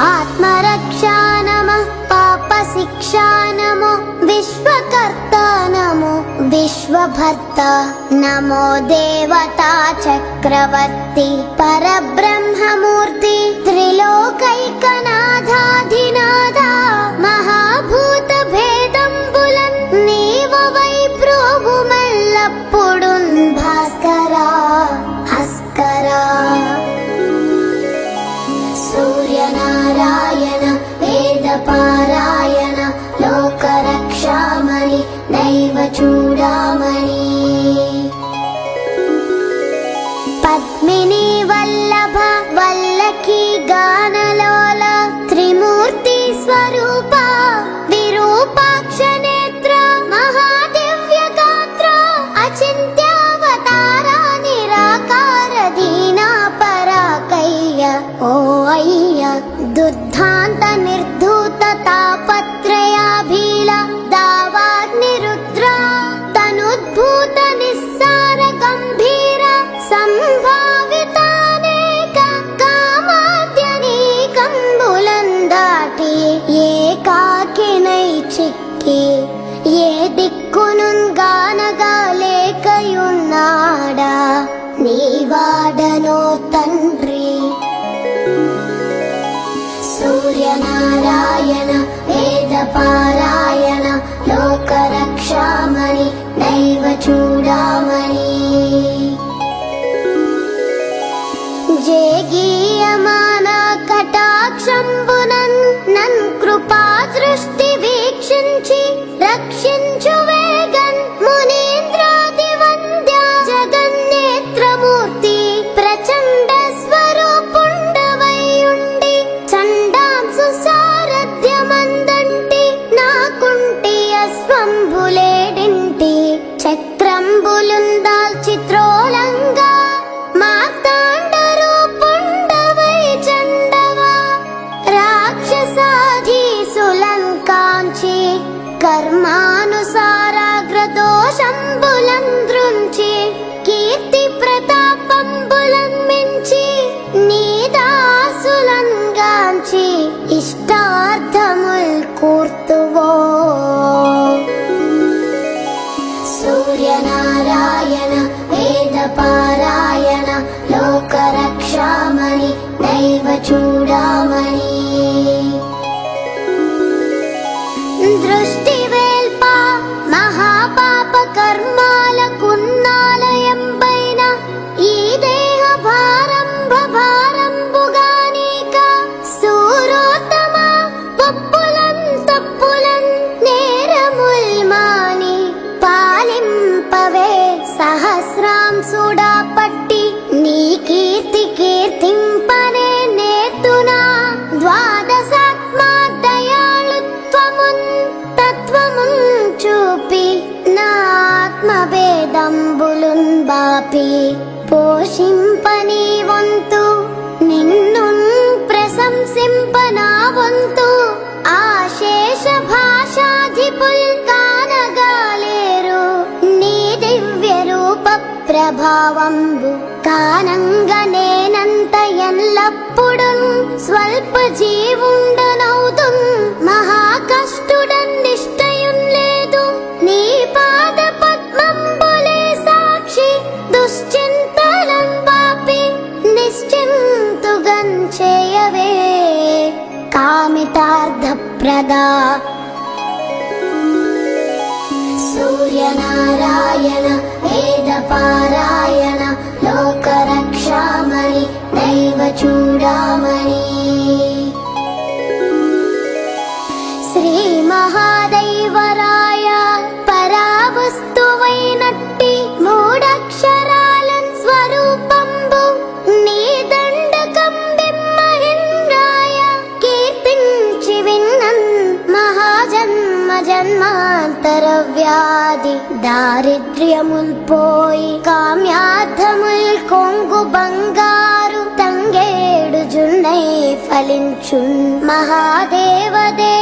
ఆత్మరక్షా నమః పాపశిక్షా నమో విశ్వకర్త నమో విశ్వభర్త నమో దేవతా చక్రవర్తి పరబ్రహ్మమూర్తి త్రిలోకైకనాథాధినాథ మహాభూత భేదంబులన్ నీవవై ప్రోభుమల్లప్పుడున్ భాస్కరా హస్కరా సూర్యనారాయణ వేదపారాయణ లోకరక్షామణి దైవ చూడామణి పద్మిని వల్లభ వల్లకి గానలోల త్రిమూర్తి స్వరూప విరూపాక్ష నేత్ర మహాదివ్య గాత్ర అచింత్యావతార నిరాకార దీనా పరాకయ్య ఓ అయ్య దుద్ధాంత నిర్ధూత తాపత్రయాభీల దావాగ్నిరుద్ర తనుద్భూత నిస్సార గంభీర సంభావితానేక కామాద్యనీకంబులందాటి ఏకాకినై చిక్కి ఏ దిక్కునున్ గానగాలేకయున్నాడా నీవాడనో తండ్రి సూర్యనారాయణ వేదపారాయణ లోకరక్షామణి దైవ చూడామణి జేగీయమాన కటాక్షంబునన్ నన్ కృపా దృష్టి వీక్షించి రక్షించు వేగన్ మునీంద్రాది వంద్య జగన్నేత్రమూర్తి ప్రచండ స్వరూపుండవైయుండి చండాంసు సారథ్యమందంటి నాకుంటి అస్వంబులేడింటి చక్రంబులుందాల్చి త్రోలంగా మార్తాండరూపుండవై చండవా రాక్షసాధీసులంకాంచి కర్మానుసారాగ్రదోషంబులంద్రుంచి కీర్తి ప్రతాపంబులన్ మించి నీదాసులంగాంచి ఇష్టార్థముల్ కూర్తువో సూర్యనారాయణ వేదపారాయణ లోకరక్షామణి దైవ చూడామణి దృష్టి వేల్ప మహాపాప కర్మాల కున్నాలయంబైన ఈ దేహ భారంబుగానీక సూరోత్తమ పప్పులన్ తప్పులన్ నేరముల్ మాని పాలింపవే సహస్రాంసుడా పట్టి నీ కీర్తి కీర్తింపనే నేర్తునా ద్వాదశాత్మా దయాళుత్వమున్ తత్వమున్ చూపి నా ఆత్మభేదంబులున్ బాపి పోషింపని వంతు నిన్ను ప్రశంసింపనా వంతు ఆశేష భాషాధిపుల్ కానగాలేరు నీ దివ్య రూప ప్రభావంబు కానంగనేనంత ఎల్లప్పుడున్ స్వల్ప జీవుండనౌదున్ మహాకష్టుడన్ నిష్టయున్ లేదు నీ పాద పద్మంబులే సాక్షి దుశ్చింతలం పాపి నిశ్చింతుగన్ చేయవే కామితార్థప్రదా సూర్యనారాయణ వేదపారాయణ లోకరక్షామణి దైవ చూడామణి శ్రీ మహాదైవరాయ పరావస్తువైనట్టి మూడక్షరాలన్ స్వరూపంబు నీ దండకం బిమ్మహిన్రాయ కీర్తించి విన్నన్ మహాజన్మ జన్మాంతర వ్యాధి దారిద్ర్యముల్ పోయి కామ్యార్థముల్ కొంగు బంగారు తంగేడు జున్నై ఫలించున్ మహాదేవదే